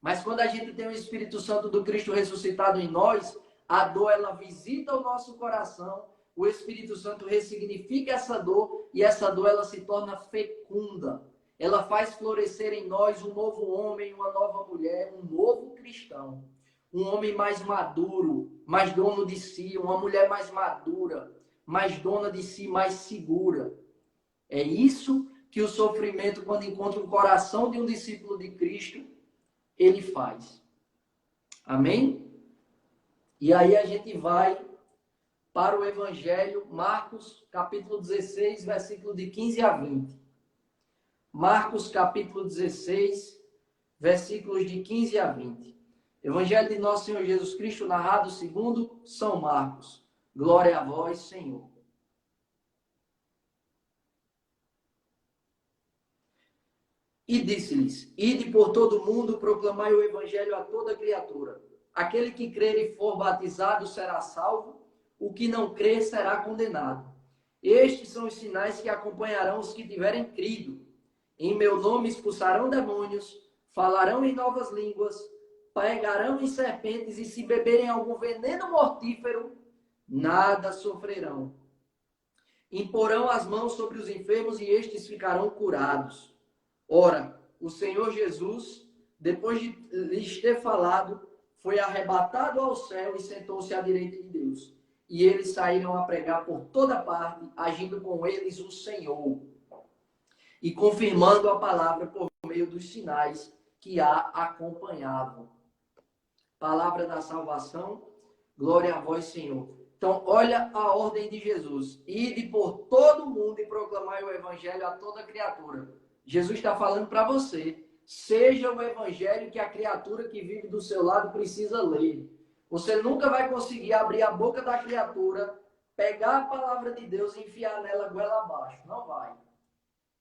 Mas quando a gente tem o Espírito Santo do Cristo ressuscitado em nós, a dor ela visita o nosso coração, o Espírito Santo ressignifica essa dor e essa dor ela se torna fecunda. Ela faz florescer em nós um novo homem, uma nova mulher, um novo cristão. Um homem mais maduro, mais dono de si, uma mulher mais madura, mais dona de si, mais segura. É isso que o sofrimento, quando encontra o coração de um discípulo de Cristo, ele faz. Amém? E aí a gente vai para o Evangelho, Marcos, capítulo 16, versículo de 15 a 20. Marcos, capítulo 16, versículos de 15 a 20. Evangelho de Nosso Senhor Jesus Cristo, narrado segundo São Marcos. Glória a vós, Senhor. E disse-lhes: Ide por todo o mundo, proclamai o Evangelho a toda criatura. Aquele que crer e for batizado será salvo, o que não crer será condenado. Estes são os sinais que acompanharão os que tiverem crido. Em meu nome expulsarão demônios, falarão em novas línguas, pegarão em serpentes e se beberem algum veneno mortífero, nada sofrerão. Imporão as mãos sobre os enfermos e estes ficarão curados. Ora, o Senhor Jesus, depois de lhes ter falado, foi arrebatado ao céu e sentou-se à direita de Deus. E eles saíram a pregar por toda parte, agindo com eles o Senhor e confirmando a palavra por meio dos sinais que a acompanhavam. Palavra da salvação, glória a vós, Senhor. Então, olha a ordem de Jesus. Ide por todo o mundo e proclamai o evangelho a toda criatura. Jesus está falando para você. Seja o evangelho que a criatura que vive do seu lado precisa ler. Você nunca vai conseguir abrir a boca da criatura, pegar a palavra de Deus e enfiar nela goela abaixo. Não vai.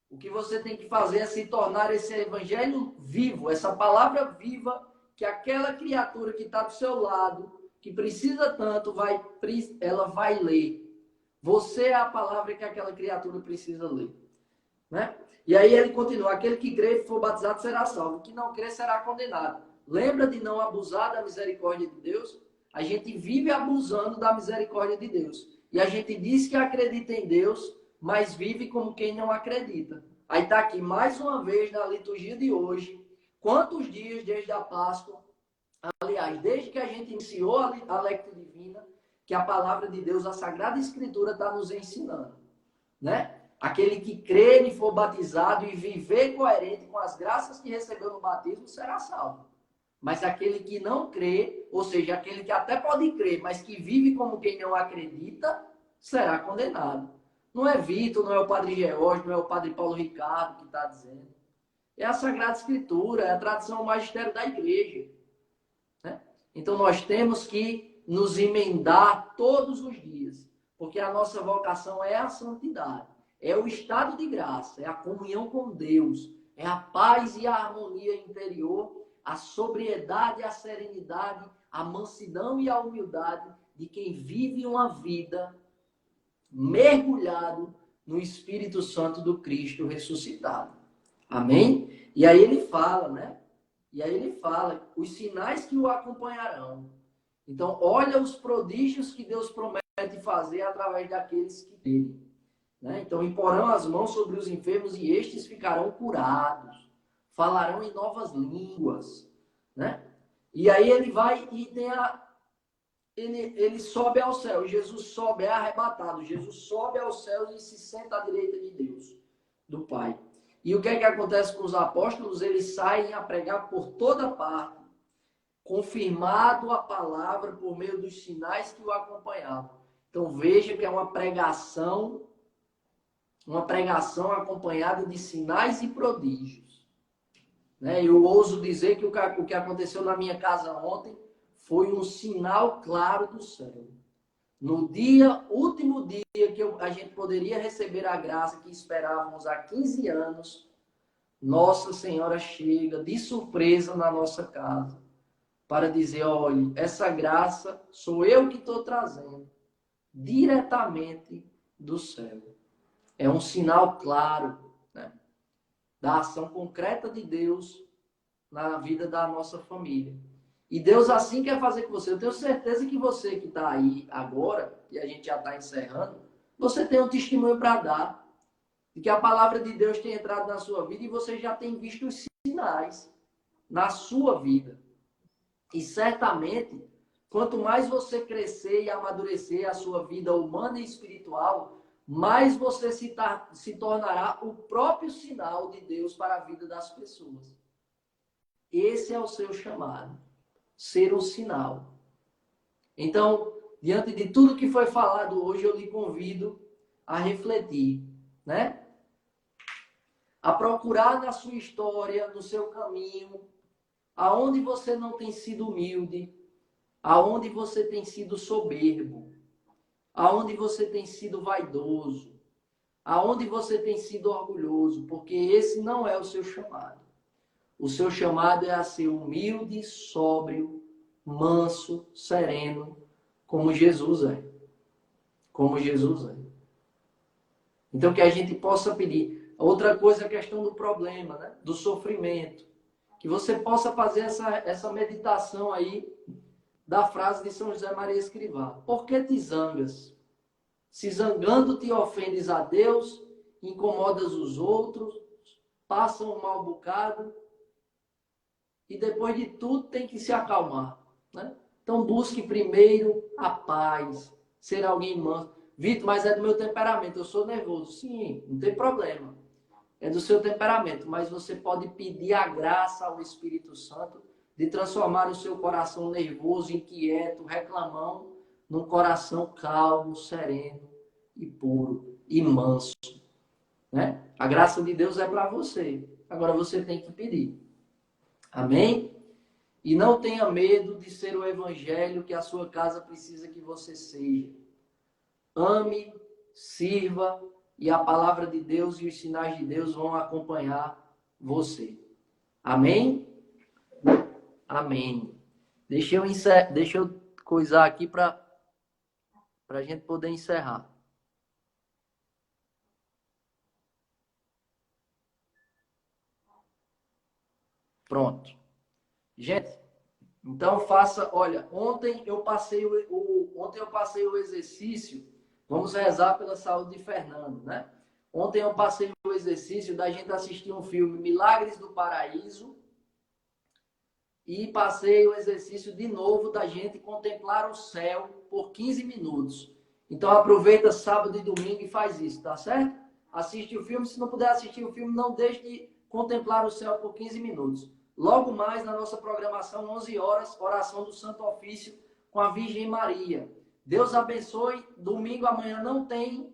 O que você tem que fazer é se tornar esse evangelho vivo, essa palavra viva que aquela criatura que está do seu lado, que precisa tanto, ela vai ler. Você é a palavra que aquela criatura precisa ler. Né? E aí ele continua: aquele que crê e for batizado será salvo, o que não crê será condenado. Lembra de não abusar da misericórdia de Deus? A gente vive abusando da misericórdia de Deus. E a gente diz que acredita em Deus, mas vive como quem não acredita. Aí está aqui mais uma vez na liturgia de hoje. Quantos dias desde a Páscoa? Aliás, desde que a gente iniciou a Lectio Divina, que a palavra de Deus, a Sagrada Escritura, está nos ensinando. Né? Aquele que crer e for batizado e viver coerente com as graças que recebeu no batismo será salvo. Mas aquele que não crê, ou seja, aquele que até pode crer, mas que vive como quem não acredita, será condenado. Não é Vitor, não é o Padre George, não é o Padre Paulo Ricardo que está dizendo. É a Sagrada Escritura, é a tradição, o magistério da igreja. Né? Então nós temos que nos emendar todos os dias, porque a nossa vocação é a santidade, é o estado de graça, é a comunhão com Deus, é a paz e a harmonia interior, a sobriedade e a serenidade, a mansidão e a humildade de quem vive uma vida mergulhado no Espírito Santo do Cristo ressuscitado. Amém? E aí ele fala, né? E aí ele fala os sinais que o acompanharão. Então, olha os prodígios que Deus promete fazer através daqueles que creem. Né? Então, imporão as mãos sobre os enfermos e estes ficarão curados. Falarão em novas línguas. Né? E aí ele vai e tem ele sobe ao céu. Jesus sobe, é arrebatado. Jesus sobe aos céus e se senta à direita de Deus, do Pai. E o que é que acontece com os apóstolos? Eles saem a pregar por toda parte, confirmado a palavra por meio dos sinais que o acompanhavam. Então veja que é uma pregação acompanhada de sinais e prodígios. Né? Eu ouso dizer que o que aconteceu na minha casa ontem foi um sinal claro do céu. No último dia que a gente poderia receber a graça que esperávamos há 15 anos, Nossa Senhora chega de surpresa na nossa casa para dizer: olha, essa graça sou eu que estou trazendo diretamente do céu. É um sinal claro, né, da ação concreta de Deus na vida da nossa família. E Deus assim quer fazer com você. Eu tenho certeza que você que está aí agora, e a gente já está encerrando, você tem um testemunho para dar. De que a palavra de Deus tem entrado na sua vida e você já tem visto os sinais na sua vida. E certamente, quanto mais você crescer e amadurecer a sua vida humana e espiritual, mais você se tornará o próprio sinal de Deus para a vida das pessoas. Esse é o seu chamado. Ser um sinal. Então, diante de tudo que foi falado hoje, eu lhe convido a refletir, né? A procurar na sua história, no seu caminho, aonde você não tem sido humilde, aonde você tem sido soberbo, aonde você tem sido vaidoso, aonde você tem sido orgulhoso, porque esse não é o seu chamado. O seu chamado é a ser humilde, sóbrio, manso, sereno, como Jesus é. Como Jesus é. Então, que a gente possa pedir. Outra coisa é a questão do problema, né? Do sofrimento. Que você possa fazer essa meditação aí da frase de São José Maria Escrivá. Por que te zangas? Se zangando te ofendes a Deus, incomodas os outros, passam um mau bocado e depois de tudo tem que se acalmar, né? Então busque primeiro a paz, ser alguém manso. Vitor, mas é do meu temperamento, eu sou nervoso. Sim, não tem problema. É do seu temperamento, mas você pode pedir a graça ao Espírito Santo de transformar o seu coração nervoso, inquieto, reclamão, num coração calmo, sereno e puro e manso, né? A graça de Deus é para você. Agora você tem que pedir. Amém? E não tenha medo de ser o evangelho que a sua casa precisa que você seja. Ame, sirva, e a palavra de Deus e os sinais de Deus vão acompanhar você. Amém? Amém. Deixa eu coisar aqui para a gente poder encerrar. Pronto. Gente, então faça, olha, ontem eu passei o exercício. Vamos rezar pela saúde de Fernando, né? Ontem eu passei o exercício da gente assistir um filme Milagres do Paraíso e passei o exercício de novo da gente contemplar o céu por 15 minutos. Então aproveita sábado e domingo e faz isso, tá certo? Assiste o filme, se não puder assistir o filme, não deixe de contemplar o céu por 15 minutos. Logo mais na nossa programação, 11 horas, oração do Santo Ofício com a Virgem Maria. Deus abençoe. Domingo amanhã não tem.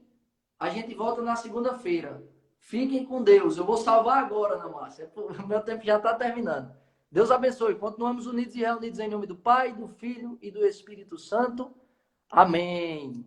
A gente volta na segunda-feira. Fiquem com Deus. Eu vou salvar agora, Ana Márcia. O meu tempo já está terminando. Deus abençoe. Continuamos unidos e reunidos em nome do Pai, do Filho e do Espírito Santo. Amém.